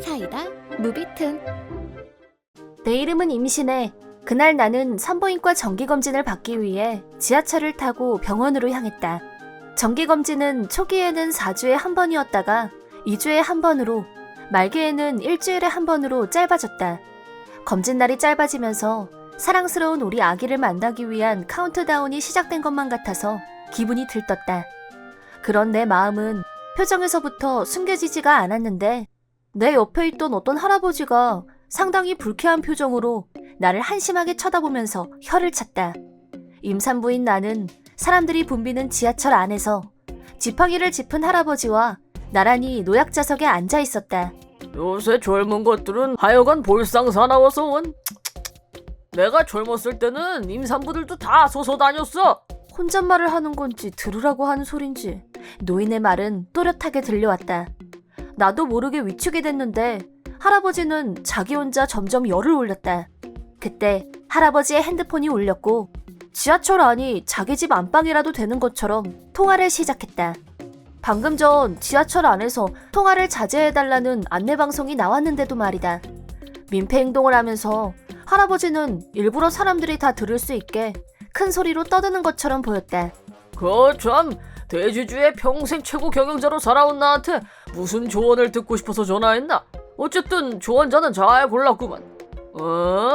사이다 무비튼. 내 이름은 임신혜. 그날 나는 산부인과 정기검진을 받기 위해 지하철을 타고 병원으로 향했다. 정기검진은 초기에는 4주에 한 번이었다가 2주에 한 번으로, 말기에는 일주일에 한 번으로 짧아졌다. 검진날이 짧아지면서 사랑스러운 우리 아기를 만나기 위한 카운트다운이 시작된 것만 같아서 기분이 들떴다. 그런 내 마음은 표정에서부터 숨겨지지가 않았는데 내 옆에 있던 어떤 할아버지가 상당히 불쾌한 표정으로 나를 한심하게 쳐다보면서 혀를 찼다. 임산부인 나는 사람들이 붐비는 지하철 안에서 지팡이를 짚은 할아버지와 나란히 노약자석에 앉아 있었다. 요새 젊은 것들은 하여간 볼상사나워서 온. 내가 젊었을 때는 임산부들도 다 서서 다녔어. 혼잣말을 하는 건지 들으라고 하는 소린지 노인의 말은 또렷하게 들려왔다. 나도 모르게 위축이 됐는데 할아버지는 자기 혼자 점점 열을 올렸다. 그때 할아버지의 핸드폰이 울렸고 지하철 안이 자기 집 안방이라도 되는 것처럼 통화를 시작했다. 방금 전 지하철 안에서 통화를 자제해달라는 안내방송이 나왔는데도 말이다. 민폐 행동을 하면서 할아버지는 일부러 사람들이 다 들을 수 있게 큰 소리로 떠드는 것처럼 보였다. 참, 대주주의 평생 최고 경영자로 살아온 나한테 무슨 조언을 듣고 싶어서 전화했나? 어쨌든 조언자는 잘 골랐구만.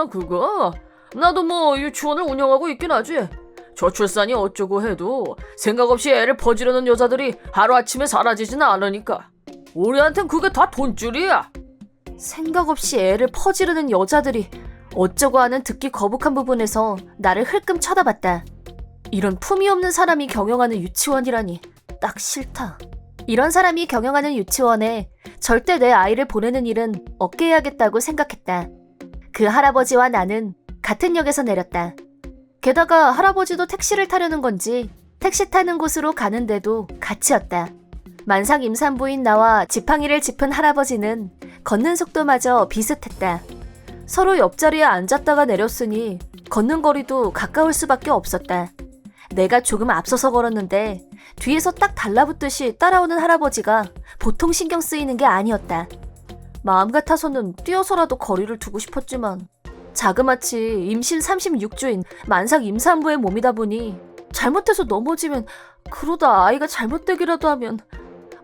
그거? 나도 뭐 유치원을 운영하고 있긴 하지. 저출산이 어쩌고 해도 생각 없이 애를 퍼지려는 여자들이 하루아침에 사라지진 않으니까. 우리한텐 그게 다 돈줄이야. 생각 없이 애를 퍼지르는 여자들이 어쩌고 하는 듣기 거북한 부분에서 나를 흘끔 쳐다봤다. 이런 품위 없는 사람이 경영하는 유치원이라니 딱 싫다. 이런 사람이 경영하는 유치원에 절대 내 아이를 보내는 일은 없게 해야겠다고 생각했다. 그 할아버지와 나는 같은 역에서 내렸다. 게다가 할아버지도 택시를 타려는 건지 택시 타는 곳으로 가는데도 같이였다. 만삭 임산부인 나와 지팡이를 짚은 할아버지는 걷는 속도마저 비슷했다. 서로 옆자리에 앉았다가 내렸으니 걷는 거리도 가까울 수밖에 없었다. 내가 조금 앞서서 걸었는데 뒤에서 딱 달라붙듯이 따라오는 할아버지가 보통 신경 쓰이는 게 아니었다. 마음 같아서는 뛰어서라도 거리를 두고 싶었지만 자그마치 임신 36주인 만삭 임산부의 몸이다 보니 잘못해서 넘어지면, 그러다 아이가 잘못되기라도 하면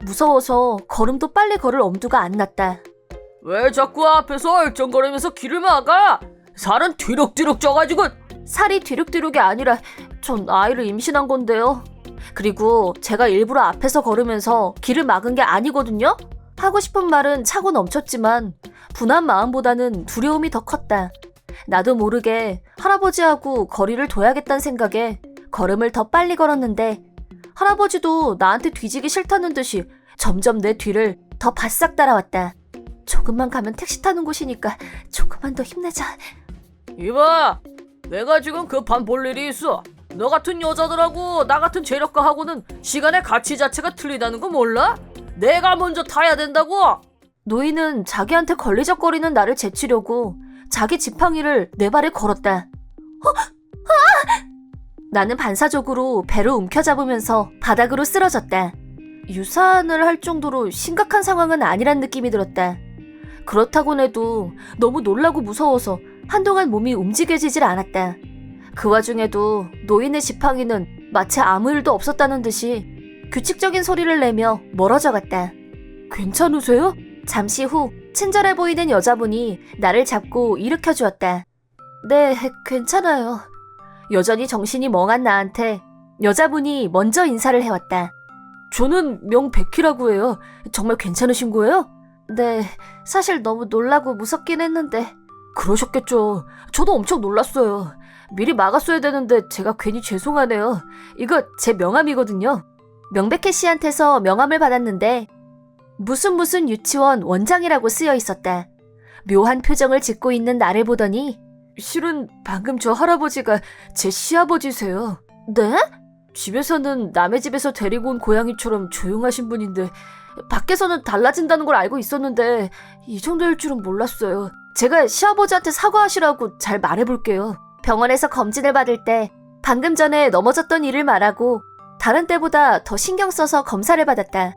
무서워서 걸음도 빨리 걸을 엄두가 안 났다. 왜 자꾸 앞에서 얼쩡거리면서 길을 막아? 살은 뒤룩뒤룩 쪄가지고. 살이 뒤룩뒤룩이 아니라 전 아이를 임신한 건데요. 그리고 제가 일부러 앞에서 걸으면서 길을 막은 게 아니거든요? 하고 싶은 말은 차고 넘쳤지만 분한 마음보다는 두려움이 더 컸다. 나도 모르게 할아버지하고 거리를 둬야겠다는 생각에 걸음을 더 빨리 걸었는데 할아버지도 나한테 뒤지기 싫다는 듯이 점점 내 뒤를 더 바싹 따라왔다. 조금만 가면 택시 타는 곳이니까 조금만 더 힘내자. 이봐, 내가 지금 급한 볼 일이 있어. 너 같은 여자들하고 나 같은 재력가하고는 시간의 가치 자체가 틀리다는 거 몰라? 내가 먼저 타야 된다고. 노인은 자기한테 걸리적거리는 나를 제치려고 자기 지팡이를 내 발에 걸었다. 나는 반사적으로 배를 움켜잡으면서 바닥으로 쓰러졌다. 유산을 할 정도로 심각한 상황은 아니란 느낌이 들었다. 그렇다곤 해도 너무 놀라고 무서워서 한동안 몸이 움직여지질 않았다. 그 와중에도 노인의 지팡이는 마치 아무 일도 없었다는 듯이 규칙적인 소리를 내며 멀어져 갔다. 괜찮으세요? 잠시 후 친절해 보이는 여자분이 나를 잡고 일으켜 주었다. 네, 괜찮아요. 여전히 정신이 멍한 나한테 여자분이 먼저 인사를 해왔다. 저는 명백희라고 해요. 정말 괜찮으신 거예요? 네, 사실 너무 놀라고 무섭긴 했는데. 그러셨겠죠. 저도 엄청 놀랐어요. 미리 막았어야 되는데 제가 괜히 죄송하네요. 이거 제 명함이거든요. 명백희 씨한테서 명함을 받았는데 무슨 유치원 원장이라고 쓰여 있었다. 묘한 표정을 짓고 있는 나를 보더니 실은 방금 저 할아버지가 제 시아버지세요. 네? 집에서는 남의 집에서 데리고 온 고양이처럼 조용하신 분인데 밖에서는 달라진다는 걸 알고 있었는데 이 정도일 줄은 몰랐어요. 제가 시아버지한테 사과하시라고 잘 말해볼게요. 병원에서 검진을 받을 때 방금 전에 넘어졌던 일을 말하고 다른 때보다 더 신경 써서 검사를 받았다.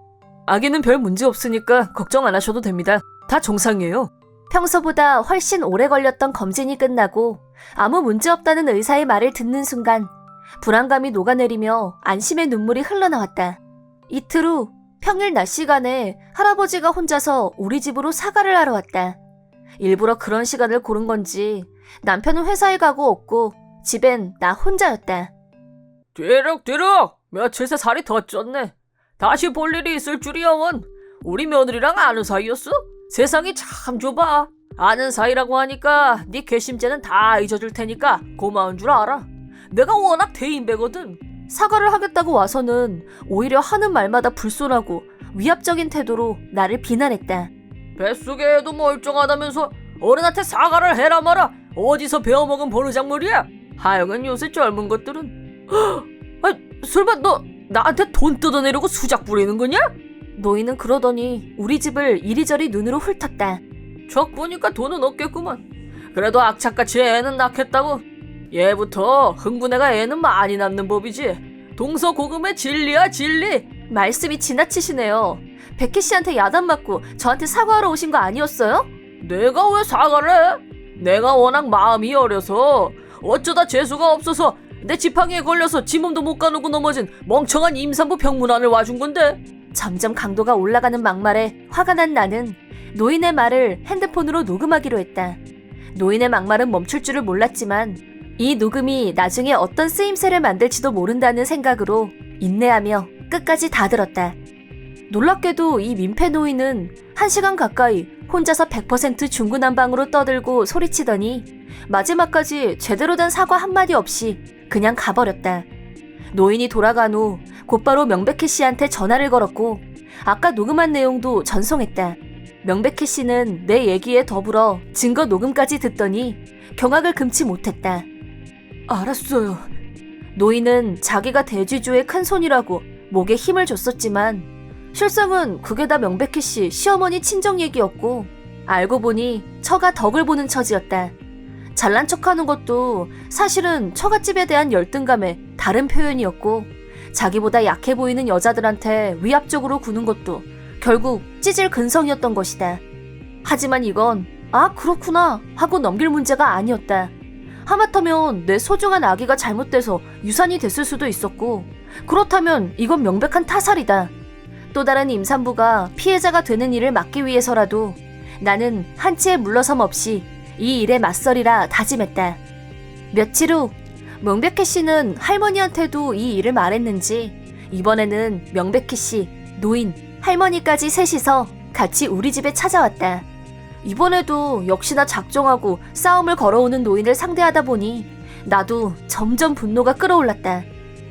아기는 별 문제 없으니까 걱정 안 하셔도 됩니다. 다 정상이에요. 평소보다 훨씬 오래 걸렸던 검진이 끝나고 아무 문제 없다는 의사의 말을 듣는 순간 불안감이 녹아내리며 안심의 눈물이 흘러나왔다. 이틀 후 평일 낮 시간에 할아버지가 혼자서 우리 집으로 사과를 하러 왔다. 일부러 그런 시간을 고른 건지 남편은 회사에 가고 없고 집엔 나 혼자였다. 뒤룩 며칠 새 살이 더 쪘네. 다시 볼 일이 있을 줄이야 원. 우리 며느리랑 아는 사이였어? 세상이 참 좁아. 아는 사이라고 하니까 네 괘씸죄는 다 잊어줄 테니까 고마운 줄 알아. 내가 워낙 대인배거든. 사과를 하겠다고 와서는 오히려 하는 말마다 불손하고 위압적인 태도로 나를 비난했다. 뱃속에 애도 멀쩡하다면서 어른한테 사과를 해라 마라. 어디서 배워먹은 버르장머리야? 하여간 요새 젊은 것들은 아, 설마 너 나한테 돈 뜯어내려고 수작 부리는 거냐? 노인은 그러더니 우리 집을 이리저리 눈으로 훑었다. 적 보니까 돈은 없겠구만. 그래도 악착같이 애는 낳겠다고. 얘부터 흥분해가 애는 많이 낳는 법이지. 동서고금의 진리야 진리. 말씀이 지나치시네요. 백희 씨한테 야단 맞고 저한테 사과하러 오신 거 아니었어요? 내가 왜 사과를 해? 내가 워낙 마음이 어려서 어쩌다 재수가 없어서 내 지팡이에 걸려서 지몸도 못 가누고 넘어진 멍청한 임산부 병문안을 와준 건데. 점점 강도가 올라가는 막말에 화가 난 나는 노인의 말을 핸드폰으로 녹음하기로 했다. 노인의 막말은 멈출 줄을 몰랐지만 이 녹음이 나중에 어떤 쓰임새를 만들지도 모른다는 생각으로 인내하며 끝까지 다 들었다. 놀랍게도 이 민폐 노인은 1시간 가까이 혼자서 100% 중구난방으로 떠들고 소리치더니 마지막까지 제대로 된 사과 한마디 없이 그냥 가버렸다. 노인이 돌아간 후 곧바로 명백희 씨한테 전화를 걸었고 아까 녹음한 내용도 전송했다. 명백희 씨는 내 얘기에 더불어 증거 녹음까지 듣더니 경악을 금치 못했다. 알았어요. 노인은 자기가 대지주의 큰손이라고 목에 힘을 줬었지만 실상은 그게 다 명백희 씨 시어머니 친정 얘기였고 알고 보니 처가 덕을 보는 처지였다. 잘난 척하는 것도 사실은 처갓집에 대한 열등감의 다른 표현이었고 자기보다 약해 보이는 여자들한테 위압적으로 구는 것도 결국 찌질 근성이었던 것이다. 하지만 이건 아 그렇구나 하고 넘길 문제가 아니었다. 하마터면 내 소중한 아기가 잘못돼서 유산이 됐을 수도 있었고 그렇다면 이건 명백한 타살이다. 또 다른 임산부가 피해자가 되는 일을 막기 위해서라도 나는 한치의 물러섬 없이 이 일에 맞서리라 다짐했다. 며칠 후 명백희 씨는 할머니한테도 이 일을 말했는지 이번에는 명백희 씨, 노인, 할머니까지 셋이서 같이 우리 집에 찾아왔다. 이번에도 역시나 작정하고 싸움을 걸어오는 노인을 상대하다 보니 나도 점점 분노가 끌어올랐다.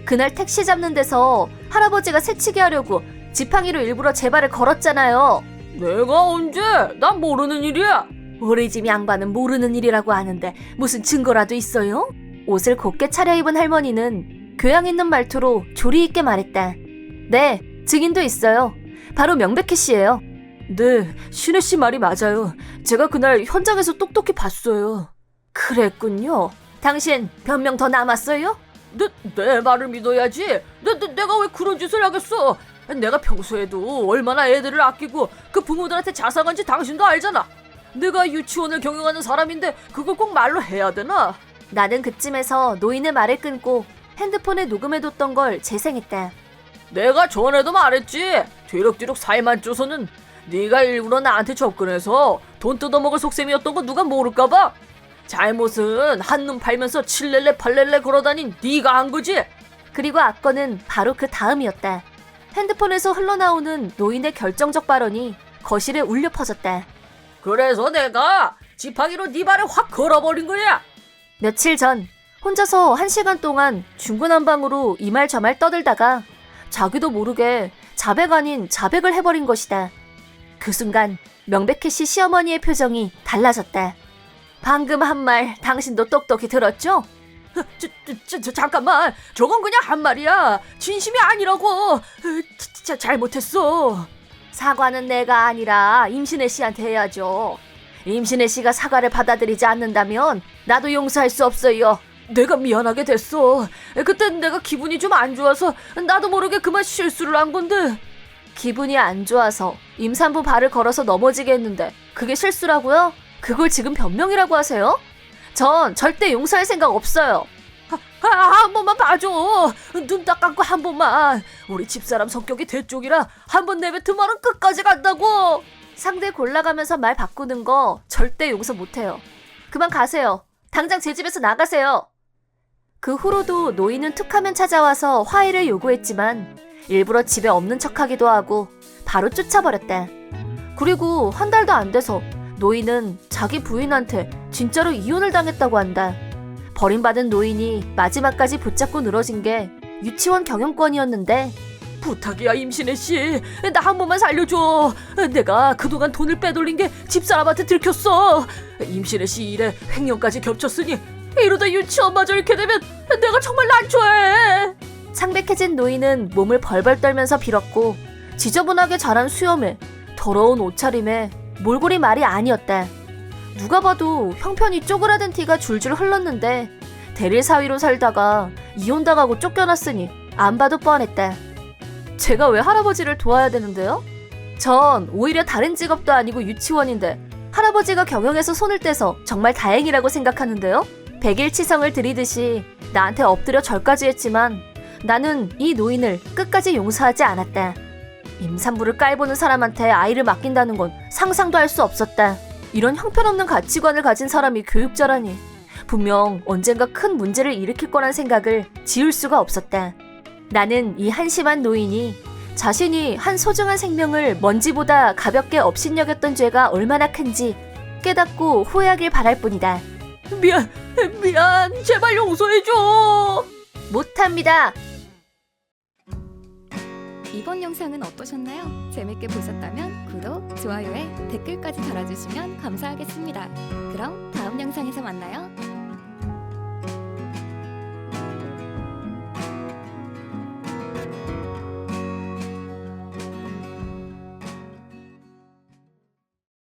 그날 택시 잡는 데서 할아버지가 새치기 하려고 지팡이로 일부러 제 발을 걸었잖아요. 내가 언제? 난 모르는 일이야. 우리 집 양반은 모르는 일이라고 하는데 무슨 증거라도 있어요? 옷을 곱게 차려입은 할머니는 교양 있는 말투로 조리 있게 말했다. 네, 증인도 있어요. 바로 명백희 씨예요. 네, 신혜 씨 말이 맞아요. 제가 그날 현장에서 똑똑히 봤어요. 그랬군요. 당신 변명 더 남았어요? 내 말을 믿어야지. 내가 왜 그런 짓을 하겠어? 내가 평소에도 얼마나 애들을 아끼고 그 부모들한테 자상한지 당신도 알잖아. 내가 유치원을 경영하는 사람인데 그걸 꼭 말로 해야 되나? 나는 그쯤에서 노인의 말을 끊고 핸드폰에 녹음해뒀던 걸 재생했다. 내가 전에도 말했지. 뒤룩뒤룩 살만 쪄서는 네가 일부러 나한테 접근해서 돈 뜯어먹을 속셈이었던 거 누가 모를까봐. 잘못은 한눈 팔면서 칠렐레 팔렐레 걸어다닌 네가 한 거지. 그리고 악건은 바로 그 다음이었다. 핸드폰에서 흘러나오는 노인의 결정적 발언이 거실에 울려 퍼졌다. 그래서 내가 지팡이로 네 발에 확 걸어버린 거야. 며칠 전 혼자서 1시간 동안 중구난방으로 이 말 저 말 떠들다가 자기도 모르게 자백 아닌 자백을 해버린 것이다. 그 순간 명백희 씨 시어머니의 표정이 달라졌다. 방금 한 말 당신도 똑똑히 들었죠? 잠깐만. 저건 그냥 한 말이야. 진심이 아니라고. 잘못했어. 사과는 내가 아니라 임신혜 씨한테 해야죠. 임신혜 씨가 사과를 받아들이지 않는다면 나도 용서할 수 없어요. 내가 미안하게 됐어. 그땐 내가 기분이 좀 안 좋아서 나도 모르게 그만 실수를 한 건데. 기분이 안 좋아서 임산부 발을 걸어서 넘어지게 했는데 그게 실수라고요? 그걸 지금 변명이라고 하세요? 전 절대 용서할 생각 없어요. 한 번만 봐줘. 눈 딱 감고 한 번만. 우리 집사람 성격이 대쪽이라 한 번 내뱉으면 끝까지 간다고. 상대 골라가면서 말 바꾸는 거 절대 용서 못해요. 그만 가세요. 당장 제 집에서 나가세요. 그 후로도 노인은 툭하면 찾아와서 화해를 요구했지만 일부러 집에 없는 척하기도 하고 바로 쫓아버렸다. 그리고 한 달도 안 돼서 노인은 자기 부인한테 진짜로 이혼을 당했다고 한다. 버림받은 노인이 마지막까지 붙잡고 늘어진 게 유치원 경영권이었는데 부탁이야 임신혜 씨. 나 한 번만 살려줘. 내가 그동안 돈을 빼돌린 게 집사람한테 들켰어. 임신혜 씨 일에 횡령까지 겹쳤으니 이러다 유치원마저 잃게 되면 내가 정말 난처해. 창백해진 노인은 몸을 벌벌 떨면서 빌었고 지저분하게 자란 수염에 더러운 옷차림에 몰골이 말이 아니었다. 누가 봐도 형편이 쪼그라든 티가 줄줄 흘렀는데 대릴 사위로 살다가 이혼당하고 쫓겨났으니 안 봐도 뻔했다. 제가 왜 할아버지를 도와야 되는데요? 전 오히려 다른 직업도 아니고 유치원인데 할아버지가 경영에서 손을 떼서 정말 다행이라고 생각하는데요? 백일치성을 들이듯이 나한테 엎드려 절까지 했지만 나는 이 노인을 끝까지 용서하지 않았다. 임산부를 깔보는 사람한테 아이를 맡긴다는 건 상상도 할 수 없었다. 이런 형편없는 가치관을 가진 사람이 교육자라니 분명 언젠가 큰 문제를 일으킬 거란 생각을 지울 수가 없었다. 나는 이 한심한 노인이 자신이 한 소중한 생명을 먼지보다 가볍게 업신여겼던 죄가 얼마나 큰지 깨닫고 후회하길 바랄 뿐이다. 미안. 제발 용서해줘. 못합니다. 이번 영상은 어떠셨나요? 재밌게 보셨다면 구독, 좋아요에 댓글까지 달아주시면 감사하겠습니다. 그럼 다음 영상에서 만나요.